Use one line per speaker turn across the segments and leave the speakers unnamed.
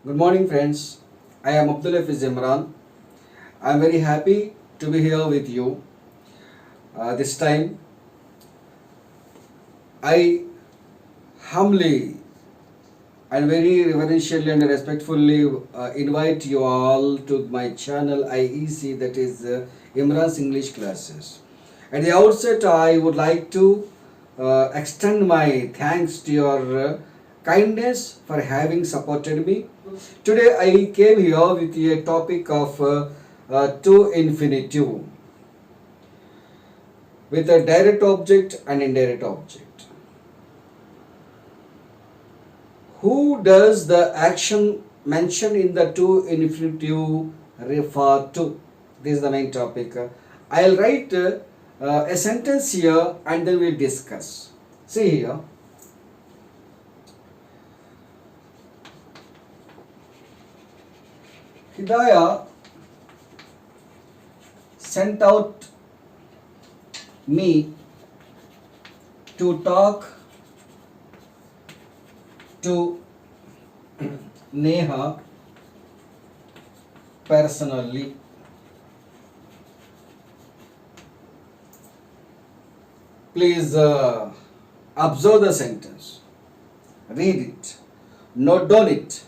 Good morning, friends. I am I.E.C. Imron. I am very happy to be here with you. This time, I humbly and very reverentially and respectfully invite you all to my channel I.E.C, that is IMRON'S English classes. At the outset, I would like to extend my thanks to your kindness for having supported me. Today, I came here with a topic of to infinitive with a direct object and indirect object. Who does the action mentioned in the to infinitive refer to? This is the main topic. I'll write a sentence here and then we'll discuss. See here. Hidayah sent out me to talk to Neha personally. Please observe the sentence, read it, note down it,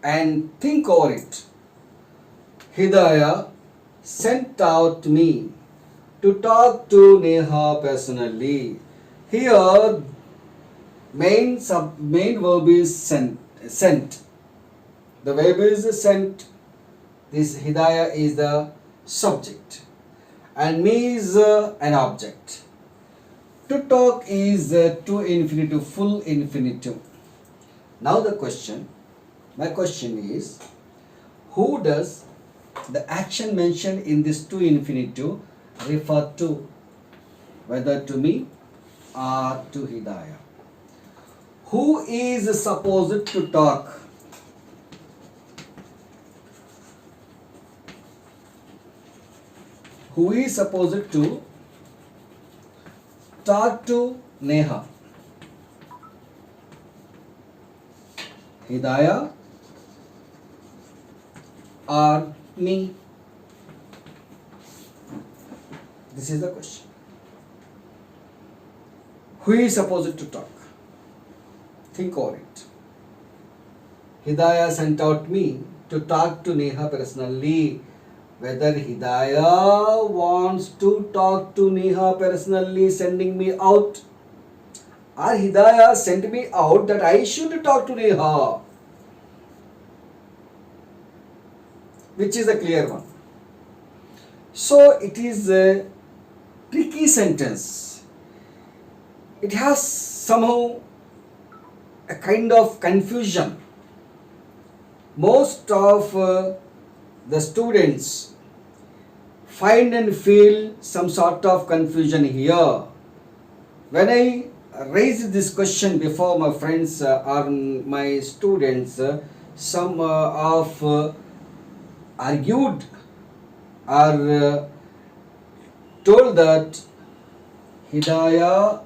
and think over it. Hidayah sent out me to talk to Neha personally. Here, main verb is sent. The verb is sent. This Hidayah is the subject, and me is an object. To talk is to infinitive, full infinitive. Now my question is, who does the action mentioned in this to infinitive refer to? Whether to me or to Hidayah. Who is supposed to talk? Who is supposed to talk to Neha? Hidayah or me? This is the question. Who is supposed to talk? Think over it. Hidayah sent out me to talk to Neha personally. Whether Hidayah wants to talk to Neha personally, sending me out, or Hidayah sent me out that I should talk to Neha, which is a clear one. So it is a tricky sentence. It has somehow a kind of confusion. Most of the students find and feel some sort of confusion here. When I raised this question before my friends or my students, some of argued or told that Hidayah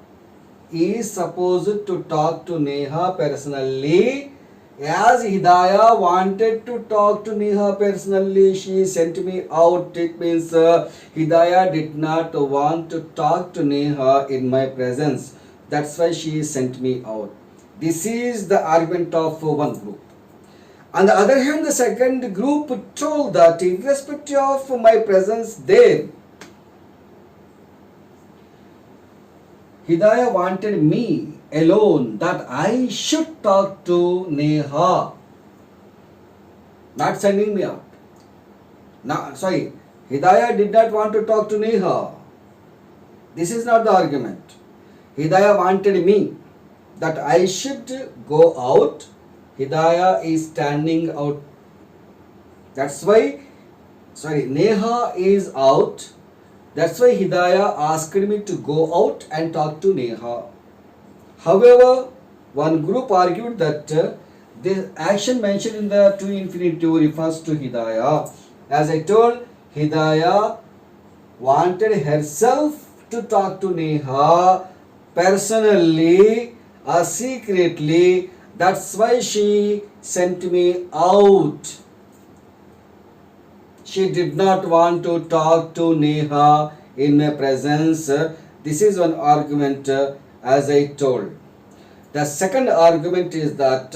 is supposed to talk to Neha personally. As Hidayah wanted to talk to Neha personally, she sent me out. It means Hidayah did not want to talk to Neha in my presence. That's why she sent me out. This is the argument of one group. On the other hand, the second group told that irrespective of my presence there, Hidayah wanted me alone, that I should talk to Neha, not sending me out. Hidayah did not want to talk to Neha. This is not the argument. Hidayah wanted me, that I should go out. Hidayah is standing out. That's why, Neha is out. That's why Hidayah asked me to go out and talk to Neha. However, one group argued that the action mentioned in the to infinitive refers to Hidayah. As I told, Hidayah wanted herself to talk to Neha personally or secretly, That's why she sent me out. She did not want to talk to Neha in my presence. This is one argument, as I told. The second argument is that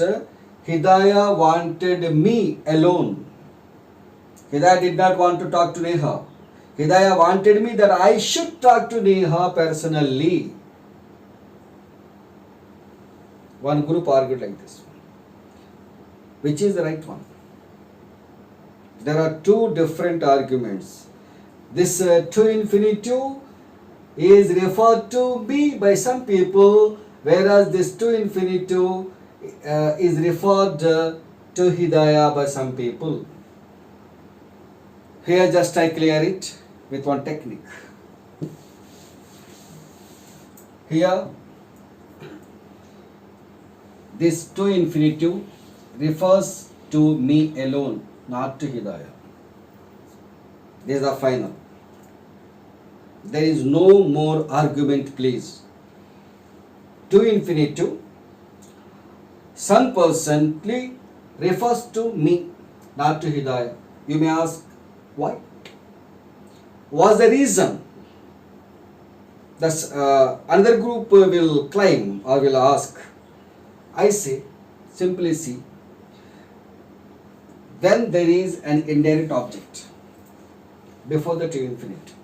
Hidayah wanted me alone. Hidayah did not want to talk to Neha. Hidayah wanted me that I should talk to Neha personally. One group argued like this. Which is the right one? There are two different arguments. This to infinitive is referred to me by some people, whereas this to infinitive is referred to Hidayah by some people. Here just I clear it with one technique. Here this to infinitive refers to me alone, not to Hidayah. This is the final. There is no more argument, please. To infinitive, some person refers to me, not to Hidayah. You may ask, why? What's the reason? Thus, another group will claim or will ask. I say, simply see, when there is an indirect object before the to infinite,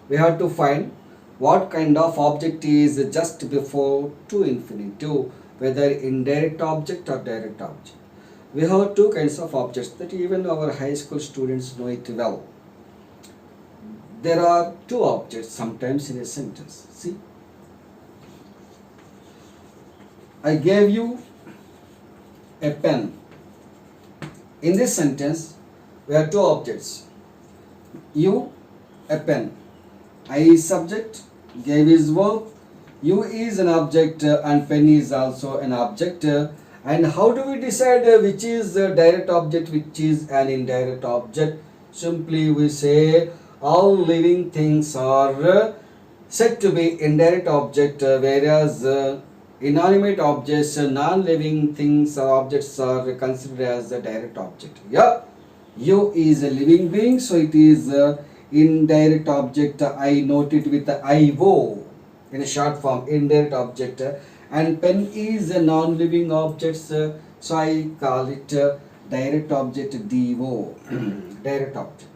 we have to find what kind of object is just before to infinitive, whether indirect object or direct object. We have two kinds of objects that even our high school students know it well. There are two objects sometimes in a sentence. See, I gave you a pen. In this sentence, we have two objects. You, a pen. I is subject, gave is verb, you is an object and pen is also an object. And how do we decide which is a direct object, which is an indirect object? Simply we say all living things are said to be indirect object, whereas inanimate objects, non-living things or objects are considered as a direct object. Yeah, you is a living being, so it is indirect object. I note it with I.O in a short form, indirect object. And pen is a non-living object, so I call it direct object D.O. direct object.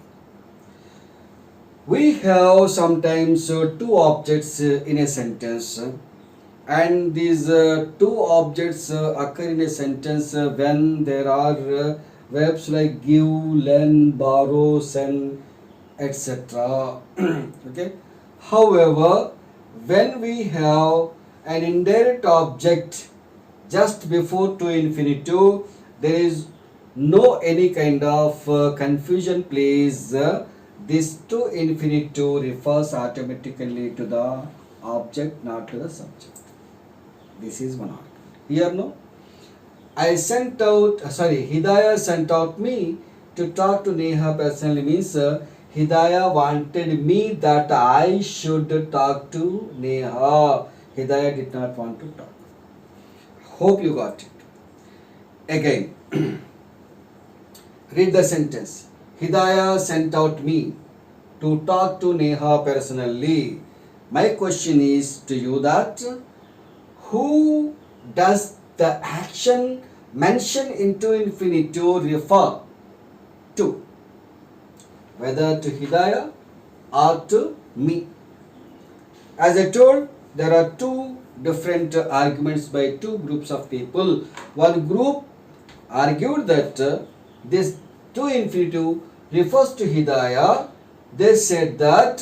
We have sometimes two objects in a sentence, and these two objects occur in a sentence when there are verbs like give, lend, borrow, send, etc. Okay. However, when we have an indirect object just before to infinitive, there is no any kind of confusion, please. This to infinitive refers automatically to the object, not to the subject. This is one argument. Here no. Hidayah sent out me to talk to Neha personally means Hidayah wanted me that I should talk to Neha. Hidayah did not want to talk. Hope you got it. Again, read the sentence. Hidayah sent out me to talk to Neha personally. My question is to you that who does the action mentioned into infinitive refer to? Whether to Hidayah or to me. As I told, there are two different arguments by two groups of people. One group argued that this to infinitive refers to Hidayah. They said that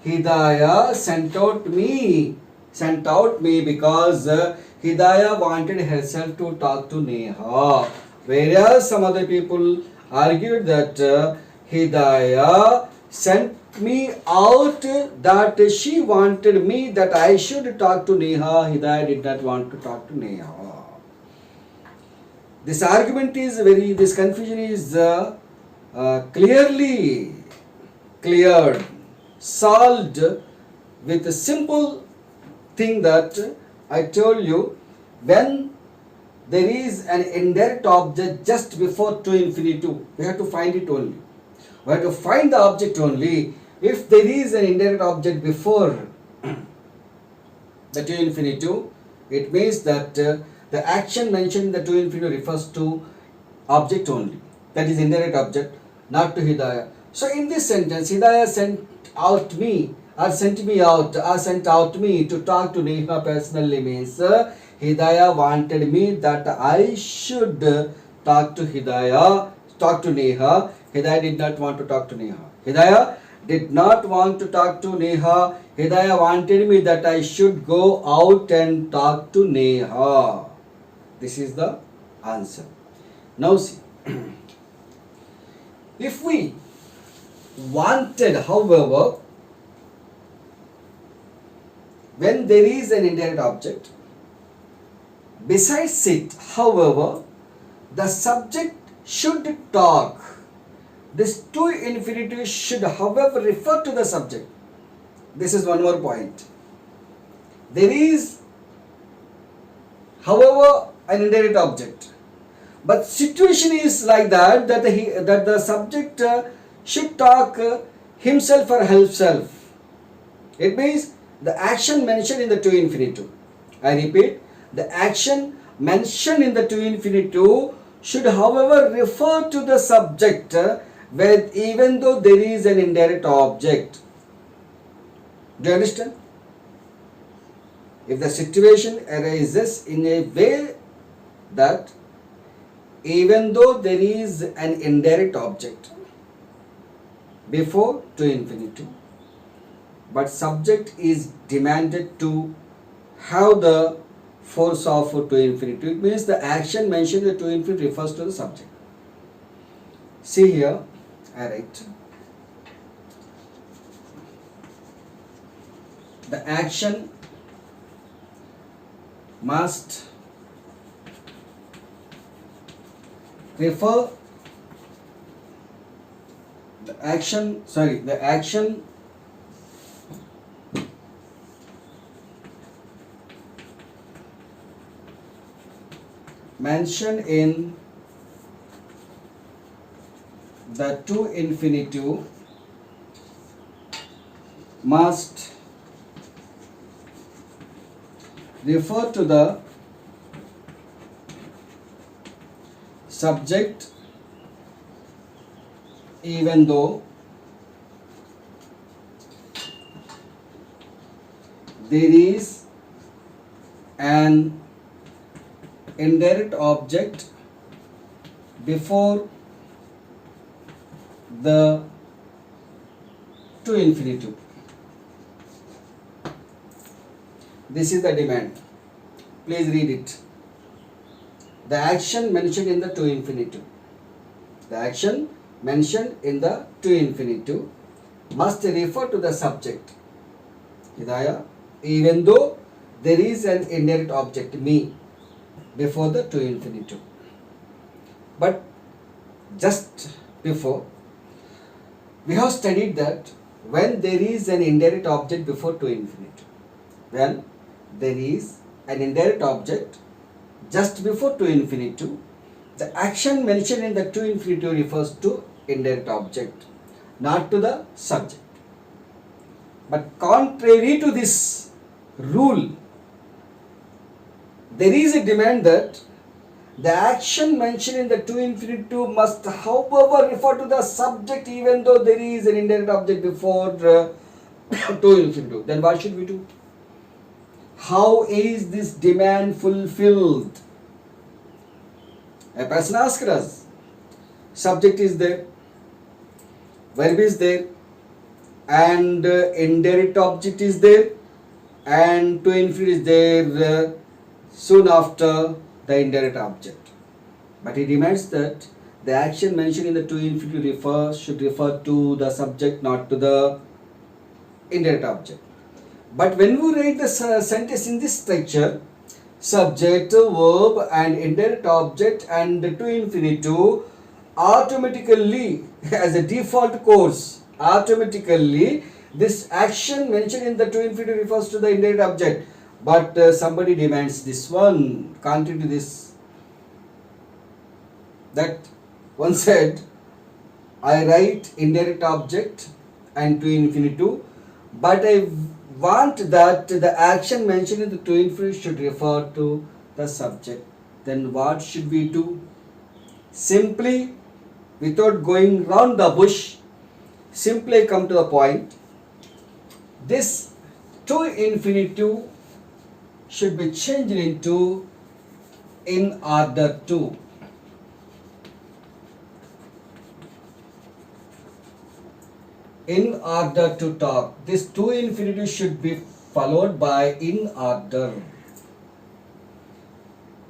Hidayah sent out me because Hidayah wanted herself to talk to Neha. Whereas some other people argued that Hidayah sent me out, that she wanted me that I should talk to Neha. Hidayah did not want to talk to Neha. This argument is this confusion is clearly cleared, solved with a simple thing that I told you. When there is an indirect object just before to infinitive. We have to find it only. We have to find the object only. If there is an indirect object before the to infinitive, it means that the action mentioned in the to infinitive refers to object only. That is indirect object, not to Hidayah. So in this sentence, Hidayah sent out me or sent me out or sent out me to talk to Neha personally means Hidayah wanted me that I should talk to Hidayah, talk to Neha. Hidayah did not want to talk to Neha. Hidayah did not want to talk to Neha. Hidayah wanted me that I should go out and talk to Neha. This is the answer. Now see, if we wanted, however, when there is an indirect object, besides it, however, the subject should talk. This to infinitive should, however, refer to the subject. This is one more point. There is, however, an indirect object, but situation is like that that the subject should talk himself or herself. It means the action mentioned in the to infinitive. I repeat, the action mentioned in the to infinitive should, however, refer to the subject even though there is an indirect object. Do you understand? If the situation arises in a way that even though there is an indirect object before to infinitive, but subject is demanded to have the force of to infinitive, it means the action mentioned in the to infinitive refers to the subject. See here, I write the action must refer the action mentioned in the to infinitive must refer to the subject even though there is an indirect object before the to infinitive. This is the demand. Please read it. The action mentioned in the to infinitive. The action mentioned in the to infinitive must refer to the subject, Hidayah, even though there is an indirect object, me, before the to infinitive. But just before, we have studied that when there is an indirect object before to infinitive, when there is an indirect object just before to infinitive, the action mentioned in the to infinitive refers to indirect object, not to the subject. But contrary to this rule, there is a demand that the action mentioned in the to infinitive must, however, refer to the subject even though there is an indirect object before to infinitive. Then what should we do? How is this demand fulfilled? A person asked us, subject is there, verb is there, and indirect object is there, and to infinitive is there soon after the indirect object. But he demands that the action mentioned in the to infinitive should refer to the subject, not to the indirect object. But when we write the sentence in this structure, subject, verb and indirect object and to infinitive, automatically as a default course, automatically this action mentioned in the to infinitive refers to the indirect object. But somebody demands this one, contrary to this that one said, I write indirect object and to infinitive, but I want that the action mentioned in the to infinitive should refer to the subject. Then what should we do? Simply, without going round the bush, simply come to the point. This to infinitive should be changed into in order to. In order to talk. This to infinitive should be followed by in order.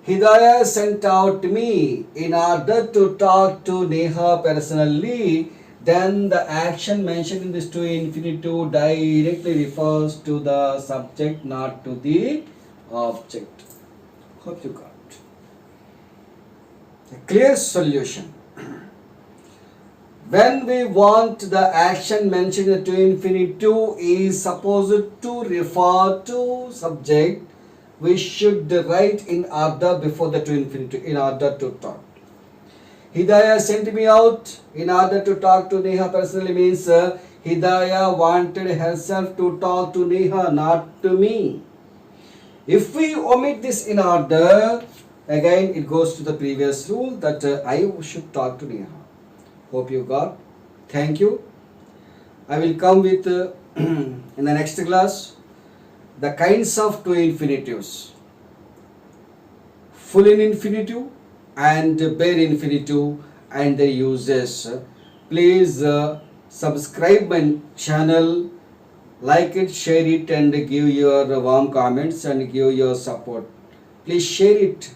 Hidayah sent out me in order to talk to Neha personally. Then the action mentioned in this to infinitive directly refers to the subject, not to the object. Hope you got a clear solution. When we want the action mentioned to infinitive is supposed to refer to subject, we should write in order before the to infinitive, in order to talk. Hidayah sent me out in order to talk to Neha personally means Hidayah wanted herself to talk to Neha, not to me. If we omit this in order, again it goes to the previous rule that I should talk to Neha. Hope you got. Thank you. I will come with in the next class the kinds of to infinitives. Full in infinitive and bare infinitive and their uses. Please subscribe my channel, like it, share it, and give your warm comments and give your support. Please share it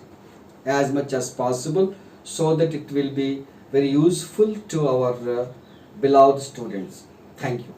as much as possible so that it will be very useful to our beloved students. Thank you.